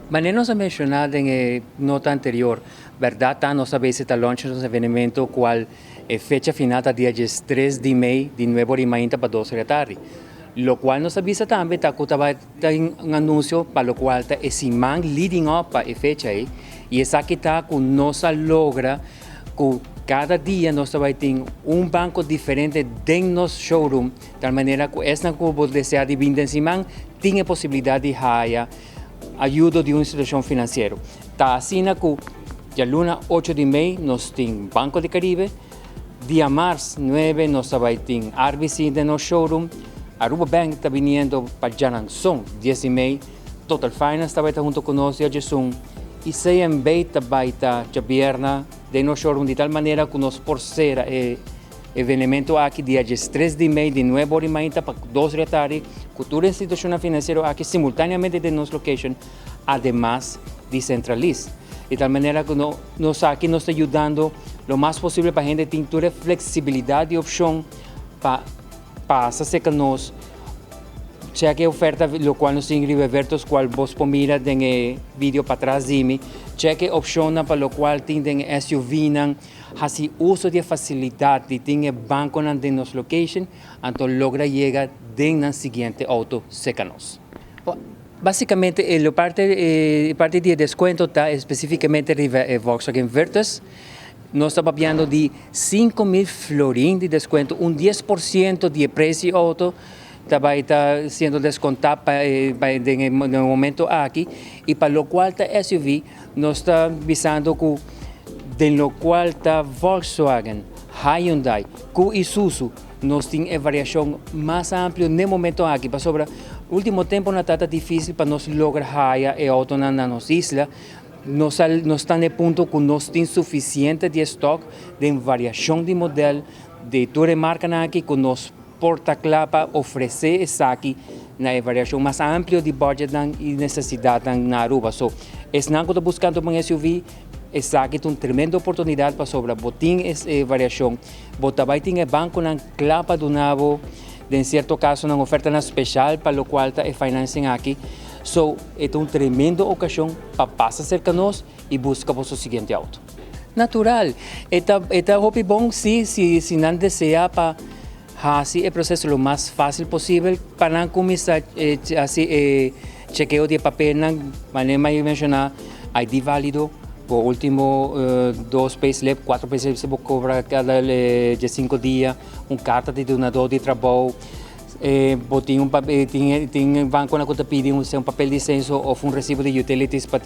Maneno sa mencionado en nota anterior, verdad, nos a veces está launch un evento cual fecha final a día 3 de maio de nuevo rimainta para 12 da tarde. Lo cual nos avisa también que un anuncio para lo cual está ese man leading up para fecha ahí y esa que está con nos logra que cada día nos va a tener un banco diferente en nos showroom, de tal manera que esta que desea de vender en man tiene posibilidad de haya ayuda de una institución financiera. Está así que ya luna 8 de maio nos tem Banco de Caribe, día marzo 9 nos va a tener RBC de nos showroom, Aruba Bank está viniendo para Janangson 10 de maio, Total Finance está junto con nosotros ya son y CMB está ya viernes de nos showroom de tal manera que nos por ser evento aquí día 3 de maio de nuevo rimainta para 2 de la tarde, cultura institucional financiera aquí simultáneamente de nuestra location, además de Centralis. De tal manera que nos aquí nos está ayudando lo más posible para gente tener flexibilidad de opción para hacer que nos cheque oferta, lo cual nos inscribe vertos cual vos mira en el vídeo para atrás de mí, cheque opción para lo cual tienen SUV, así uso de facilidad de tener banco en nuestra location, entonces logra llegar en el siguiente auto cercanos. Básicamente, la parte de descuento está específicamente de Volkswagen Virtus. Nos estamos hablando de 5.000 florins de descuento, un 10% de precio auto está siendo descontado en el momento aquí, y para lo cual está SUV nos está avisando que de lo cual está Volkswagen, Hyundai, Isuzu, nos tiene variación más amplia en el momento aquí. Para sobre último tiempo no está difícil para nos lograr el auto en las islas. No está en el punto que nos tiene suficiente de stock de variación de modelo de toda marca aquí que nos porta clapa ofrecer esa aquí una variación más amplia de budget y necesidad en Aruba. Es nada que estoy buscando un SUV. Esa aquí es una tremenda oportunidad para sobre botín variación. Botabay tiene banco en clapa de nuevo, en cierto caso una oferta especial para lo cual está el financing aquí. Es una tremenda ocasión para pasar cerca de nosotros y buscar su siguiente auto. Natural, esta hobby bon si no desea para hacer el proceso lo más fácil posible para comenzar así chequeo de papel, manera mencionar, ID válido. Por último, 2 payslip, 4 payslip se cobra cada 5 días, una carta de donador de trabajo, botín un papel, tiene banco na conta pide un papel de censo o un recibo de utilities para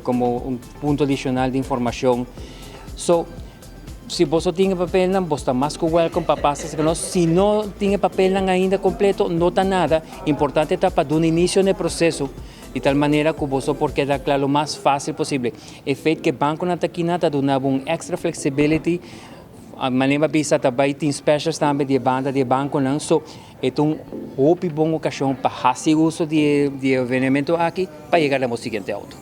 como un punto adicional de información. Si vos tiene papel, vos está más que welcome para pasar. Si no tiene papel ainda completo, no está nada. Importante está para dar un inicio en el proceso, de tal manera que vos por quedar claro lo más fácil posible. El hecho que el banco no está aquí nada, da una extra flexibility. A maneira bisa também tem specials também de banda de banco não só é uma boa ocasião para fazer uso de evento aqui para chegar ao seguinte auto.